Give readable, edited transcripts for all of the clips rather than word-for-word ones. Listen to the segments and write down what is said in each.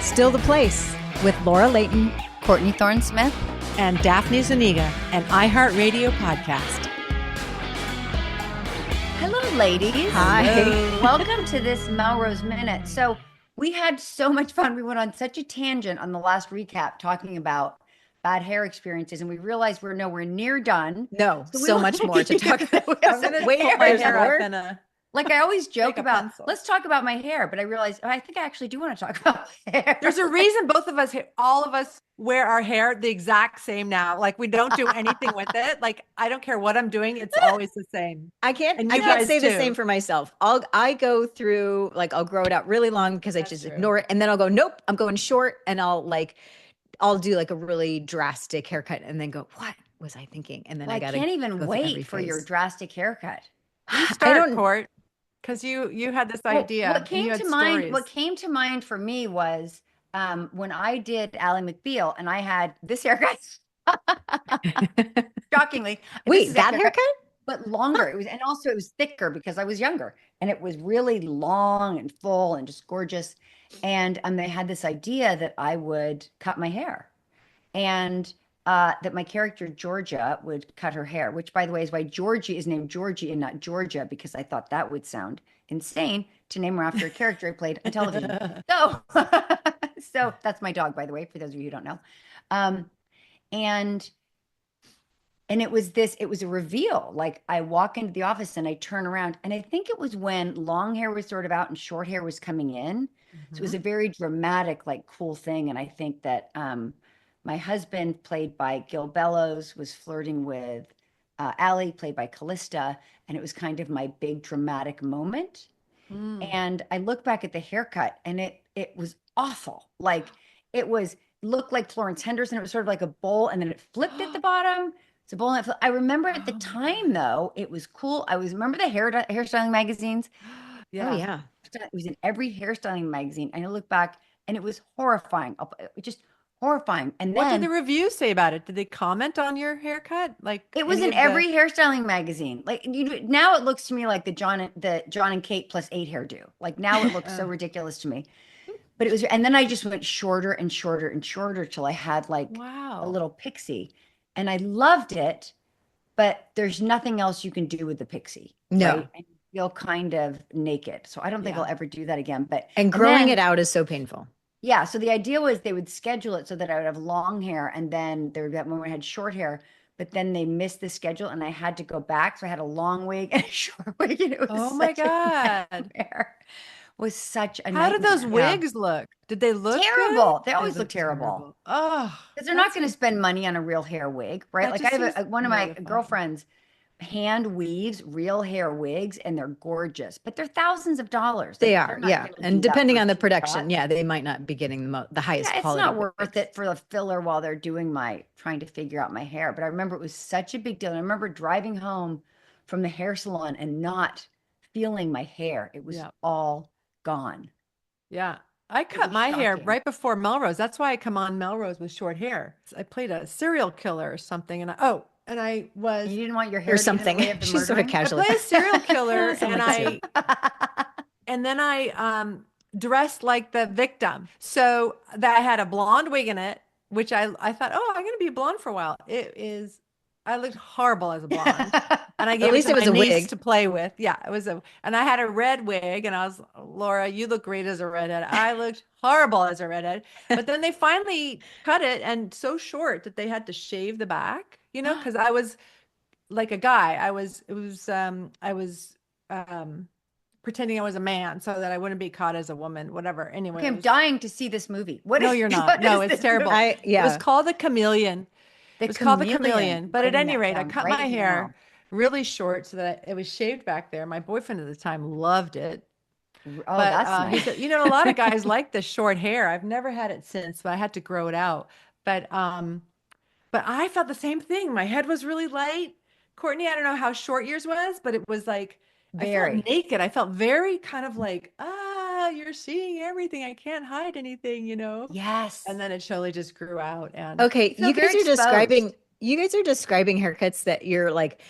Still the Place with Laura Layton, Courtney Thorne-Smith, and Daphne Zuniga, an iHeartRadio podcast. Hello, ladies. Hi. Hello. Welcome to this Melrose Minute. So we had so much fun. We went on such a tangent on the last recap talking about bad hair experiences, and we realized we're nowhere near done. So much more to talk about. I'm going to pull my hair up and like I always joke Take a about, pencil. let's talk about my hair, but I realized, I think I actually do want to talk about my hair. there's a reason all of us wear our hair the exact same now. Like we don't do anything with it. Like I don't care what I'm doing. It's always the same. I can't And you say guys the too. same for myself. I go through, like, I'll grow it out really long because I That's just true. ignore it. And then I'll go, nope, I'm going short. And I'll do like a really drastic haircut and then go, what was I thinking? And then Well, I got to can't even go through every wait for your phase. drastic haircut. You start, Court, because you had this idea. What and came you had to mind? stories. What came to mind for me was when I did Ally McBeal, and I had this haircut. Shockingly, Wait, that haircut? but longer. It was, and also it was thicker because I was younger, and it was really long and full and just gorgeous. And they had this idea that I would cut my hair, and that my character Georgia would cut her hair, which, by the way, is why Georgie is named Georgie and not Georgia, because I thought that would sound insane to name her after a character I played on television. So that's my dog, by the way, for those of you who don't know. And it was a reveal. Like I walk into the office and I turn around, and I think it was when long hair was sort of out and short hair was coming in. So it was a very dramatic, like, cool thing. And I think that my husband, played by Gil Bellows, was flirting with Allie, played by Callista, and it was kind of my big dramatic moment. And I look back at the haircut, and it was awful. Like looked like Florence Henderson. It was sort of like a bowl, and then it flipped at the bottom. It's a bowl. And I remember at the time, though, it was cool. Remember the hairstyling magazines. Yeah. Oh, yeah. It was in every hairstyling magazine. And I look back, and it was horrifying. Just horrifying. And What then did the reviews say about it? Did they comment on your haircut? Like it was any in of the- every hairstyling magazine. Like now it looks to me like the John and Kate plus 8 hairdo. Like now it looks so ridiculous to me. But it was, and then I just went shorter and shorter and shorter till I had like Wow. a little pixie, and I loved it. But there's nothing else you can do with the pixie. No. Right? And you feel kind of naked. So I don't think Yeah. I'll ever do that again. And growing then- it out is so painful. Yeah. So the idea was they would schedule it so that I would have long hair, and then there would be that moment I had short hair, but then they missed the schedule and I had to go back. So I had a long wig and a short wig, and it was Oh my such a God. nightmare. It was such a How did those nightmare. Yeah. wigs look? Did they look Terrible. good? They always look terrible. Oh, Because they're not going to spend money on a real hair wig, right? That Like just I have seems one of my mortifying. girlfriends hand weaves real hair wigs, and they're gorgeous, but they're thousands of dollars. They Like, are, they're not yeah. gonna do And that depending for on the a cheap production, shot. yeah, they might not be getting the highest Yeah, it's quality. not worth wigs. it for the filler while they're doing trying to figure out my hair. But I remember it was such a big deal. And I remember driving home from the hair salon and not feeling my hair. It was Yeah. all gone. yeah. I cut was my hair shocking. right before Melrose. That's why I come on Melrose with short hair. I played a serial killer or something, and I was You didn't want your hair Or to get in the something. way of the She's sort of murdering? I casually. played a serial killer, Something and like then I dressed like the victim. So that I had a blonde wig in it, which I thought, oh, I'm going to be blonde for a while. I looked horrible as a blonde. And I gave least it to it was my a niece wig. to play with. Yeah, and I had a red wig, and I was, Laura, you look great as a redhead. I looked horrible as a redhead. But then they finally cut it, and so short that they had to shave the back, because I was like a guy. I was pretending I was a man so that I wouldn't be caught as a woman, whatever. Anyway. Okay, I'm dying to see this movie. No, you're not. what No, is it's this terrible. movie? It was called The Chameleon. It was called The Chameleon. Chameleon. But at Writing any that rate, I down cut right my now. hair really short so that it was shaved back there. My boyfriend at the time loved it. Oh, But that's he nice. said, a lot of guys like the short hair. I've never had it since, but I had to grow it out. But I felt the same thing. My head was really light. Courtney, I don't know how short yours was, but it was like I Very. felt naked. I felt very kind of like, you're seeing everything. I can't hide anything, Yes. And then it slowly just grew out. And Okay, feel you guys very are describing exposed. you guys are describing haircuts that you're like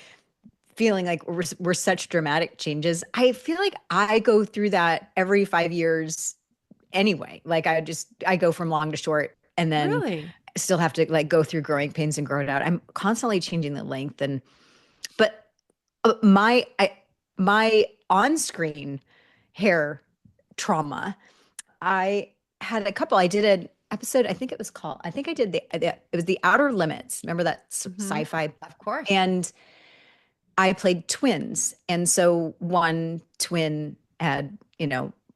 feeling like were such dramatic changes. I feel like I go through that every 5 years anyway. Like I go from long to short and then Really? still have to like go through growing pains and grow it out. I'm constantly changing the length but my on-screen hair trauma, I had a couple. I did an episode, I think it was the Outer Limits. Remember that sci-fi? Of course. And I played twins. And so one twin had,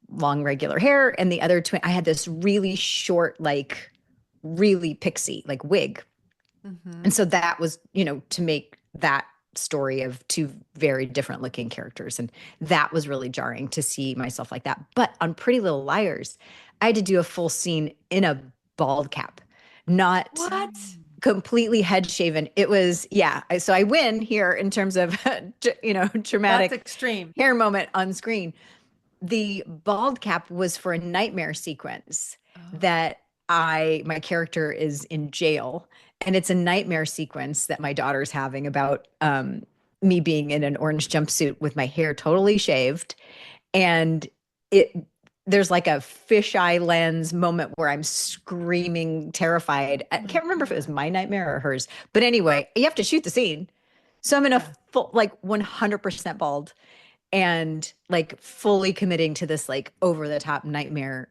long regular hair, and the other twin, I had this really short, like really pixie, like wig. And so that was, to make that story of two very different looking characters. And that was really jarring to see myself like that. But on Pretty Little Liars, I had to do a full scene in a bald cap, not What? completely head shaven. It was, yeah. So I win here in terms of, dramatic That's extreme. hair moment on screen. The bald cap was for a nightmare sequence that my character is in jail, and it's a nightmare sequence that my daughter's having about me being in an orange jumpsuit with my hair totally shaved. And there's like a fisheye lens moment where I'm screaming, terrified. I can't remember if it was my nightmare or hers, but anyway, you have to shoot the scene. So I'm in a full, like 100% bald and like fully committing to this like over the top nightmare,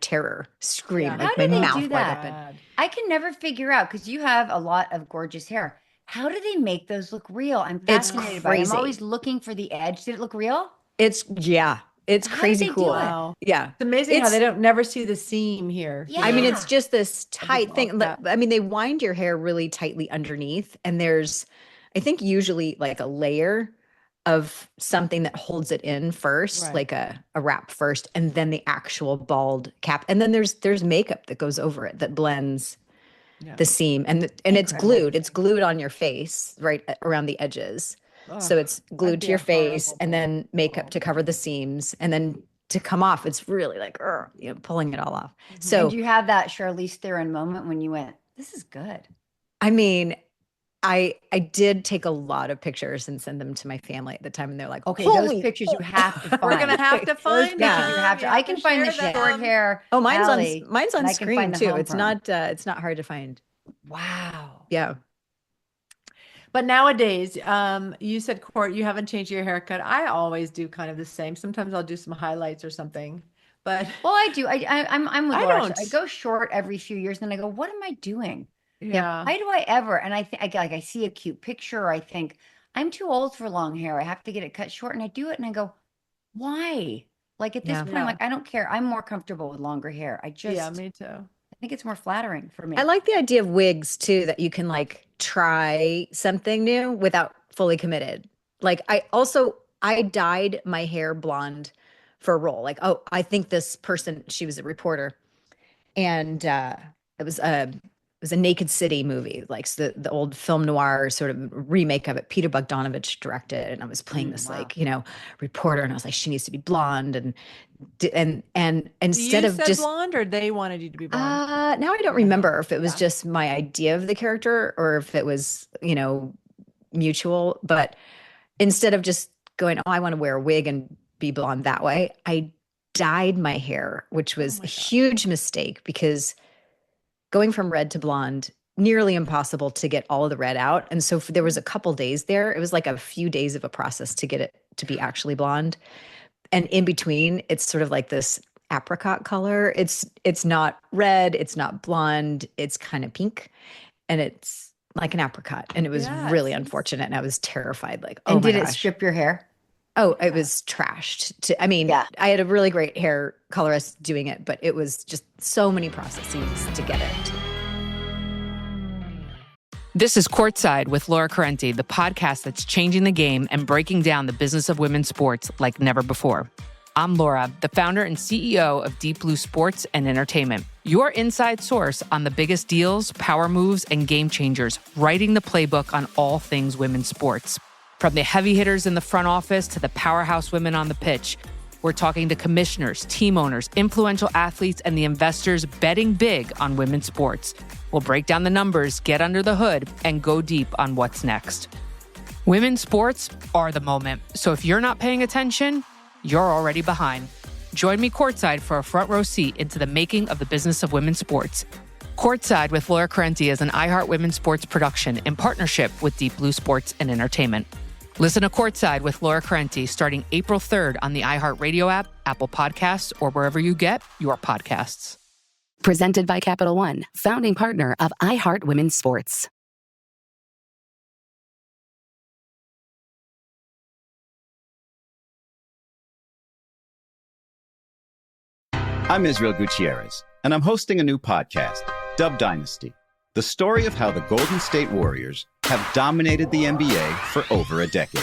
terror scream. Yeah. Like How my do they mouth do wide that? open. I can never figure out, because you have a lot of gorgeous hair. How do they make those look real? I'm It's fascinated by it. I'm crazy. always looking for the edge. Did it look real? It's How did crazy they do cool. it? Wow. Yeah. It's amazing how they don't never see the seam here. Yeah. I mean, it's just this tight bald thing. cap. I mean, they wind your hair really tightly underneath, and there's, I think, usually like a layer of something that holds it in first, Right. like a wrap first, and then the actual bald cap. And then there's makeup that goes over it that blends the seam, and it's glued. It's glued on your face, right around the edges. So it's glued to your face, and then makeup to cover the seams, and then to come off, it's really like pulling it all off. So And you have that Charlize Theron moment when you went, "This is good." I mean, I did take a lot of pictures and send them to my family at the time, and they're like, Okay, "Holy those pictures you have to find. We're gonna have to Those find pictures them. you have to. You I can find the share short them. hair. Oh, mine's alley, on and I can screen find the too. home It's not hard to find. Wow. Yeah. But nowadays, you said, Court, you haven't changed your haircut. I always do kind of the same. Sometimes I'll do some highlights or something. But Well, I do. I'm with I Laura. don't. I go short every few years, and then I go, "What am I doing? yeah. Why do I ever?" And I think I see a cute picture. Or I think I'm too old for long hair. I have to get it cut short, and I do it, and I go, "Why?" Like at this Yeah. point, I'm like, I don't care. I'm more comfortable with longer hair. I Yeah, me too. I think it's more flattering for me. I like the idea of wigs too, that you can like try something new without fully committed. Like I dyed my hair blonde for a role. Like, oh, I think this person, she was a reporter, and it was a Naked City movie, like the old film noir sort of remake of it. Peter Bogdanovich directed, and I was playing this wow. like reporter, and I was like, she needs to be blonde, and instead You of said just blonde, or they wanted you to be blonde? now I don't remember if it was just my idea of the character or if it was, mutual. But instead of just going, oh, I want to wear a wig and be blonde that way, I dyed my hair, which was a huge mistake because going from red to blonde, nearly impossible to get all of the red out. And so there was a couple days there. It was like a few days of a process to get it to be actually blonde. And in between, it's sort of like this apricot color. It's not red, it's not blonde, it's kind of pink, and it's like an apricot. And it was really unfortunate, and I was terrified. Like, oh And my did it gosh. strip your hair? Oh, it was trashed. I had a really great hair colorist doing it, but it was just so many processes to get it. This is Courtside with Laura Correnti, the podcast that's changing the game and breaking down the business of women's sports like never before. I'm Laura, the founder and CEO of Deep Blue Sports and Entertainment, your inside source on the biggest deals, power moves, and game changers, writing the playbook on all things women's sports. From the heavy hitters in the front office to the powerhouse women on the pitch, we're talking to commissioners, team owners, influential athletes, and the investors betting big on women's sports. We'll break down the numbers, get under the hood, and go deep on what's next. Women's sports are the moment, so if you're not paying attention, you're already behind. Join me courtside for a front row seat into the making of the business of women's sports. Courtside with Laura Correnti is an iHeart Women's Sports production in partnership with Deep Blue Sports and Entertainment. Listen to Courtside with Laura Correnti starting April 3rd on the iHeart Radio app, Apple Podcasts, or wherever you get your podcasts. Presented by Capital One, founding partner of iHeart Women's Sports. I'm Israel Gutierrez, and I'm hosting a new podcast, Dub Dynasty, the story of how the Golden State Warriors have dominated the NBA for over a decade.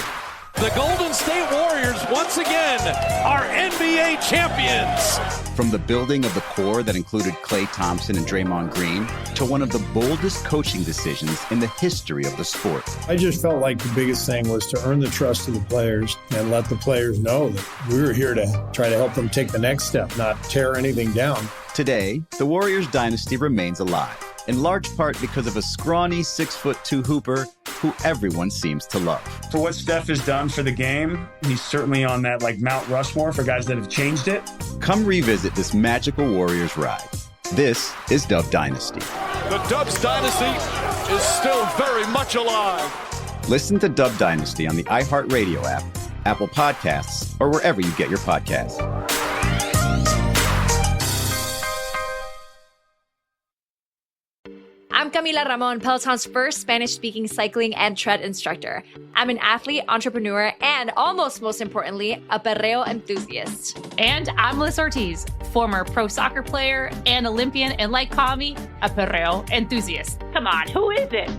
The Golden State Warriors, once again, are NBA champions. From the building of the core that included Klay Thompson and Draymond Green to one of the boldest coaching decisions in the history of the sport. I just felt like the biggest thing was to earn the trust of the players and let the players know that we were here to try to help them take the next step, not tear anything down. Today, the Warriors dynasty remains alive, in large part because of a scrawny 6'2" hooper who everyone seems to love. For what Steph has done for the game, he's certainly on that Mount Rushmore for guys that have changed it. Come revisit this magical Warriors ride. This is Dub Dynasty. The Dubs dynasty is still very much alive. Listen to Dub Dynasty on the iHeartRadio app, Apple Podcasts, or wherever you get your podcasts. I'm Camila Ramon, Peloton's first Spanish-speaking cycling and tread instructor. I'm an athlete, entrepreneur, and almost most importantly, a perreo enthusiast. And I'm Liz Ortiz, former pro soccer player and Olympian, and like Kami, a perreo enthusiast. Come on, who is it?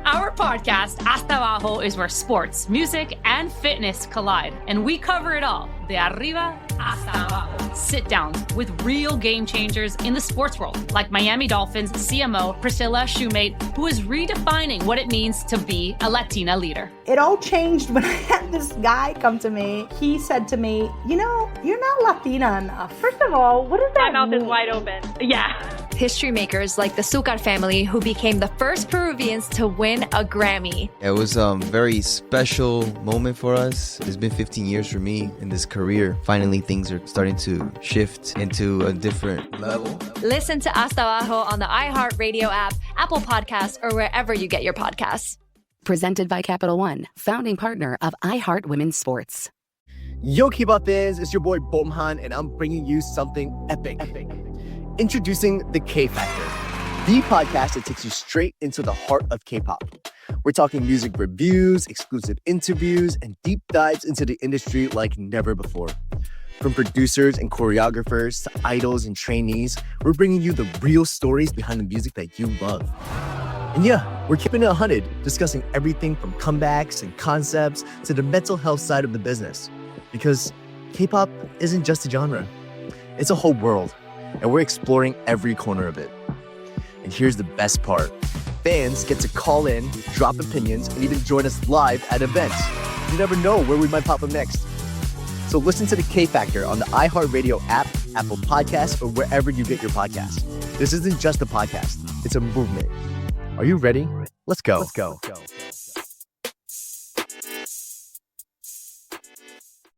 Our podcast, Hasta Abajo, is where sports, music, and fitness collide, and we cover it all, de arriba hasta abajo. Sit down with real game changers in the sports world, like Miami Dolphins CMO Priscilla Shoemate, who is redefining what it means to be a Latina leader. It all changed when I had this guy come to me. He said to me, you know, you're not Latina enough. First of all, what does that mean? My mouth is wide open. Yeah. History makers like the Zucar family, who became the first Peruvians to win a Grammy. It was a very special moment for us. It's been 15 years for me in this career. Finally, things are starting to shift into a different level. Listen to Hasta Abajo on the iHeartRadio app, Apple Podcasts, or wherever you get your podcasts. Presented by Capital One, founding partner of iHeart Women's Sports. Yo, K-pop fans, it's your boy Bomhan, and I'm bringing you something epic. Introducing the K Factor, the podcast that takes you straight into the heart of K-pop. We're talking music reviews, exclusive interviews, and deep dives into the industry like never before. From producers and choreographers to idols and trainees, we're bringing you the real stories behind the music that you love. And yeah, we're keeping it 100, discussing everything from comebacks and concepts to the mental health side of the business. Because K-pop isn't just a genre, it's a whole world. And we're exploring every corner of it. And here's the best part. Fans get to call in, drop opinions, and even join us live at events. You never know where we might pop up next. So listen to the K Factor on the iHeartRadio app, Apple Podcasts, or wherever you get your podcasts. This isn't just a podcast, it's a movement. Are you ready? Let's go.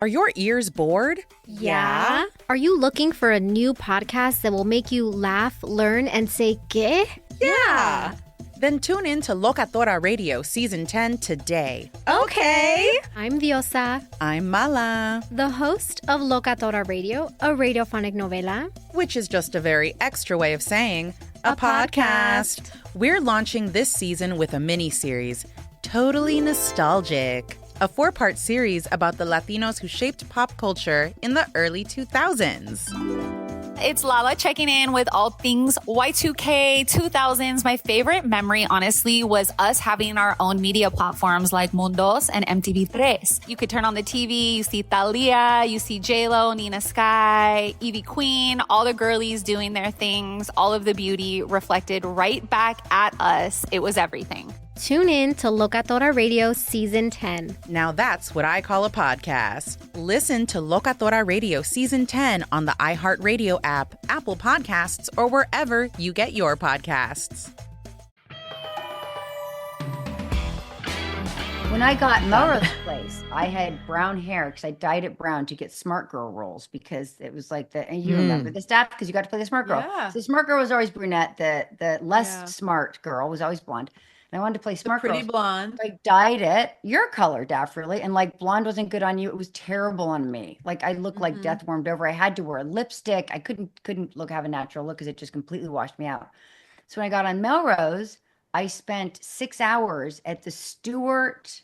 Are your ears bored? Yeah. Are you looking for a new podcast that will make you laugh, learn, and say ¿qué? Yeah. Then tune in to Locatora Radio Season 10 today. Okay. I'm Diosa. I'm Mala. The host of Locatora Radio, a radiophonic novela. Which is just a very extra way of saying a podcast. We're launching this season with a mini-series, Totally Nostalgic. A 4-part series about the Latinos who shaped pop culture in the early 2000s. It's Lala checking in with all things Y2K, 2000s. My favorite memory, honestly, was us having our own media platforms like Mundos and MTV3. You could turn on the TV, you see Thalia, you see J-Lo, Nina Sky, Evie Queen, all the girlies doing their things, all of the beauty reflected right back at us. It was everything. Tune in to Locatora Radio Season 10. Now that's what I call a podcast. Listen to Locatora Radio Season 10 on the iHeartRadio app, Apple Podcasts, or wherever you get your podcasts. When I got Melrose Place, I had brown hair because I dyed it brown to get smart girl roles because it was like and you remember this, Daph, because you got to play the smart girl. Yeah. So the smart girl was always brunette. The less smart girl was always blonde. And I wanted to play smart pretty girls. blonde. I dyed it your color, Daph, really. And like blonde wasn't good on you. It was terrible on me. Like I looked like death warmed over. I had to wear a lipstick. I couldn't have a natural look because it just completely washed me out. So when I got on Melrose, I spent 6 hours at the Stewart.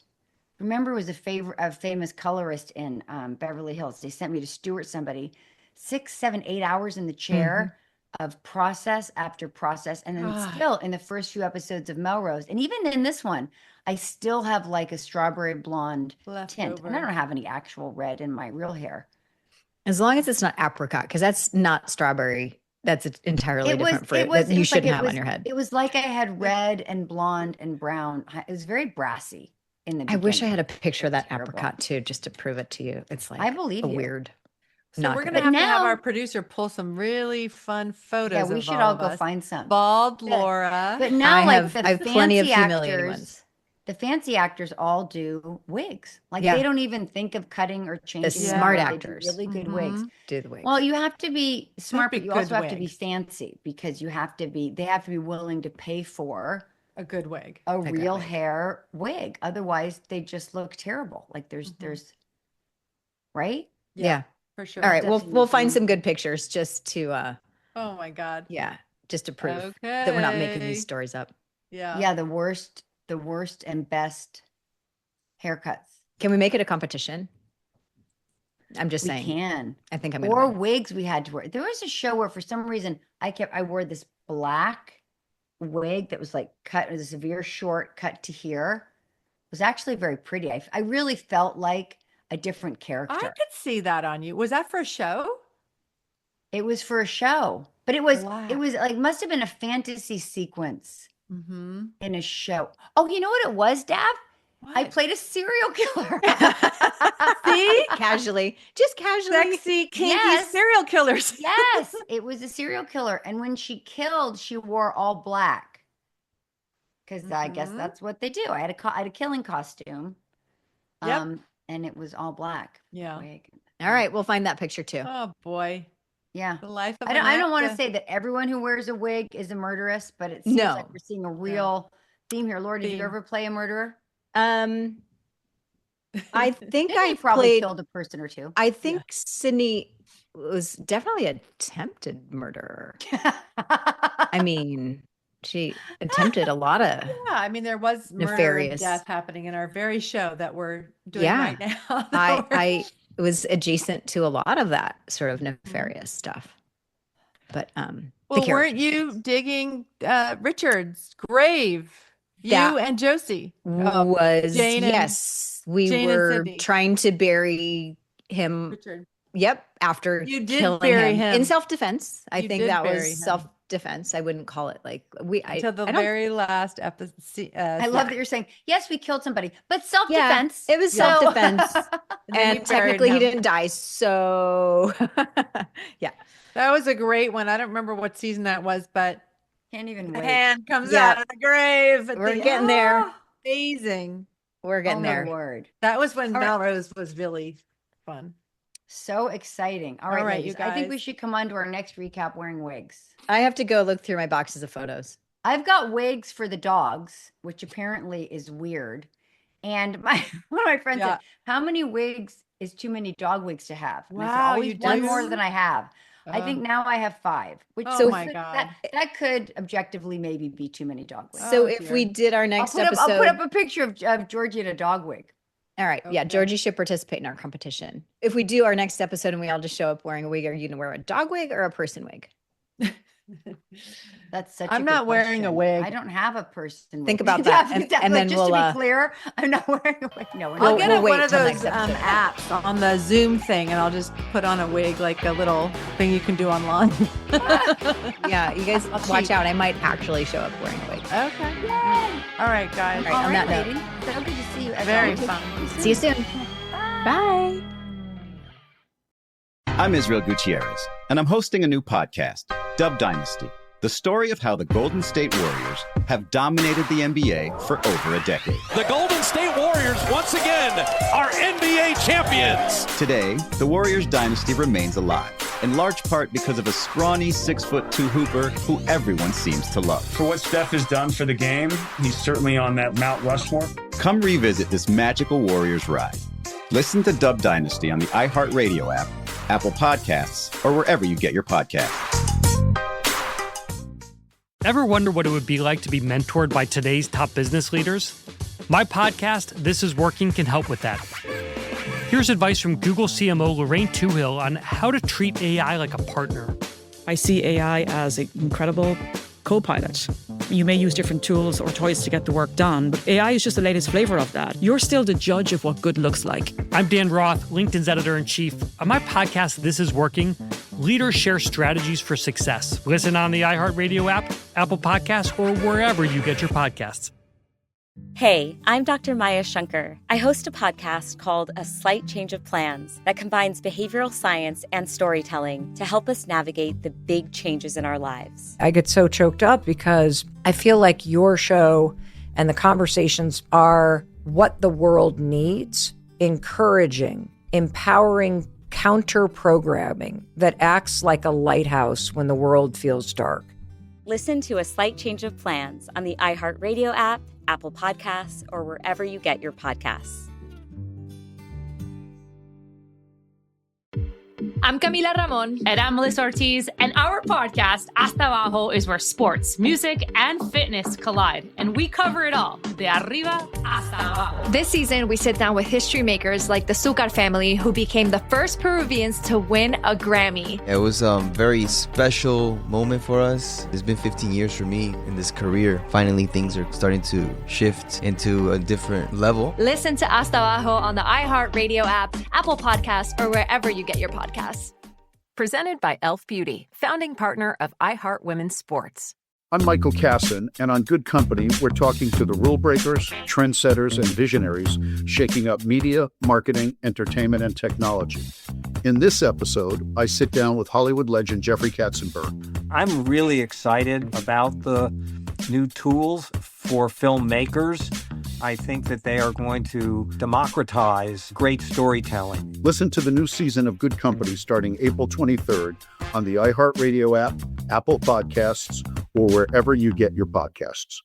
Remember, it was a famous colorist in Beverly Hills. They sent me to Stewart somebody, 6, 7, 8 hours in the chair of process after process. And then still in the first few episodes of Melrose, and even in this one, I still have like a strawberry blonde tint. And I don't have any actual red in my real hair. As long as it's not apricot, because that's not strawberry. That's an entirely different fruit that you shouldn't have on your head. It was like I had red and blonde and brown. It was very brassy in the beginning. I wish I had a picture of that apricot too, just to prove it to you. It's like I believe a you. weird. So we're gonna have to have our producer pull some really fun photos. Yeah, we should all go find some. Bald Laura. But now, I have plenty of humiliating ones. The fancy actors all do wigs. Like they don't even think of cutting or changing. The smart actors, really good wigs, do the wigs. Well, you have to be smart, but you also have to be fancy because you have to be. They have to be willing to pay for a good wig, a real hair wig. Otherwise, they just look terrible. Like there's, right? Yeah, for sure. All right, we'll find some good pictures just to. Oh my God. Yeah, just to prove that we're not making these stories up. Yeah. Yeah, the worst and best haircuts. Can we make it a competition? I'm just saying. We can. I think I'm or wigs we had to wear. There was a show where for some reason I wore this black wig that was like cut with a severe short cut to here. It was actually very pretty. I really felt like a different character. I could see that on you. Was that for a show? It was for a show, but it was like must have been a fantasy sequence. In a show. Oh, you know what it was, Daph? I played a serial killer. See? Just casually. Sexy, kinky serial killers. Yes, it was a serial killer. And when she killed, she wore all black. Because I guess that's what they do. I had a killing costume. And it was all black. Yeah. All right, we'll find that picture too. Oh boy. Yeah. The life of I don't want to say that everyone who wears a wig is a murderess, but it seems like we're seeing a real theme here. Laura, did you ever play a murderer? I think I probably killed a person or two. I think Sydney was definitely attempted murderer. I mean, she attempted a lot of I mean, there was nefarious murder and death happening in our very show that we're doing right now. I was adjacent to a lot of that sort of nefarious stuff. But well, weren't you digging Richard's grave? You and Josie was Jane we were trying to bury him. Richard. Yep, after you did killing bury him in self-defense. I think that was self-defense. I wouldn't call it like until the very last episode. I love that you're saying yes, we killed somebody, but self-defense. Yeah, it was self-defense, and technically he didn't die. So yeah, that was a great one. I don't remember what season that was, but can't even the wait. hand comes out of the grave. We're getting there. Amazing. We're getting there. Word. That was when Melrose was really fun. So exciting. All right, right, ladies, you guys. I think we should come on to our next recap wearing wigs. I have to go look through my boxes of photos. I've got wigs for the dogs, which apparently is weird. And one of my friends said, how many wigs is too many dog wigs to have? And I said, always one more than I have. I think now I have 5. Which God. That could objectively maybe be too many dog wigs. So if we did our next episode, I'll put up a picture of Georgie in a dog wig. All right. Okay. Yeah. Georgie should participate in our competition. If we do our next episode and we all just show up wearing a wig, are you going to wear a dog wig or a person wig? That's such I'm a not good wearing a question. wig. I don't have a person. Think about that. And then just we'll, to be clear, I'm not wearing a wig. No, I'll get one of those apps on the Zoom thing and I'll just put on a wig, like a little thing you can do online. Yeah, you guys watch out. I might actually show up wearing a wig. Okay. Yay. All right, guys. All right, on that note. So good to see you. Very fun. See you soon. Bye. I'm Israel Gutierrez, and I'm hosting a new podcast, Dub Dynasty, the story of how the Golden State Warriors have dominated the NBA for over a decade. The Golden State Warriors, once again, are NBA champions. Today, the Warriors dynasty remains alive, in large part because of a scrawny 6'2" hooper who everyone seems to love. For what Steph has done for the game, he's certainly on that Mount Rushmore. Come revisit this magical Warriors ride. Listen to Dub Dynasty on the iHeartRadio app, Apple Podcasts, or wherever you get your podcasts. Ever wonder what it would be like to be mentored by today's top business leaders? My podcast, This Is Working, can help with that. Here's advice from Google CMO Lorraine Toohill on how to treat AI like a partner. I see AI as an incredible co-pilot. You may use different tools or toys to get the work done, but AI is just the latest flavor of that. You're still the judge of what good looks like. I'm Dan Roth, LinkedIn's editor-in-chief. On my podcast, This Is Working, leaders share strategies for success. Listen on the iHeartRadio app, Apple Podcasts, or wherever you get your podcasts. Hey, I'm Dr. Maya Shankar. I host a podcast called A Slight Change of Plans that combines behavioral science and storytelling to help us navigate the big changes in our lives. I get so choked up because I feel like your show and the conversations are what the world needs, encouraging, empowering counter-programming that acts like a lighthouse when the world feels dark. Listen to A Slight Change of Plans on the iHeartRadio app, Apple Podcasts, or wherever you get your podcasts. I'm Camila Ramon. And I'm Melissa Ortiz. And our podcast, Hasta Abajo, is where sports, music, and fitness collide. And we cover it all, de arriba hasta abajo. This season, we sit down with history makers like the Zucar family, who became the first Peruvians to win a Grammy. It was a very special moment for us. It's been 15 years for me in this career. Finally, things are starting to shift into a different level. Listen to Hasta Abajo on the iHeartRadio app, Apple Podcasts, or wherever you get your podcasts. Presented by Elf Beauty, founding partner of iHeart Women's Sports. I'm Michael Casson, and on Good Company, we're talking to the rule breakers, trendsetters, and visionaries shaking up media, marketing, entertainment, and technology. In this episode, I sit down with Hollywood legend Jeffrey Katzenberg. I'm really excited about the new tools for filmmakers. I think that they are going to democratize great storytelling. Listen to the new season of Good Company starting April 23rd on the iHeartRadio app, Apple Podcasts, or wherever you get your podcasts.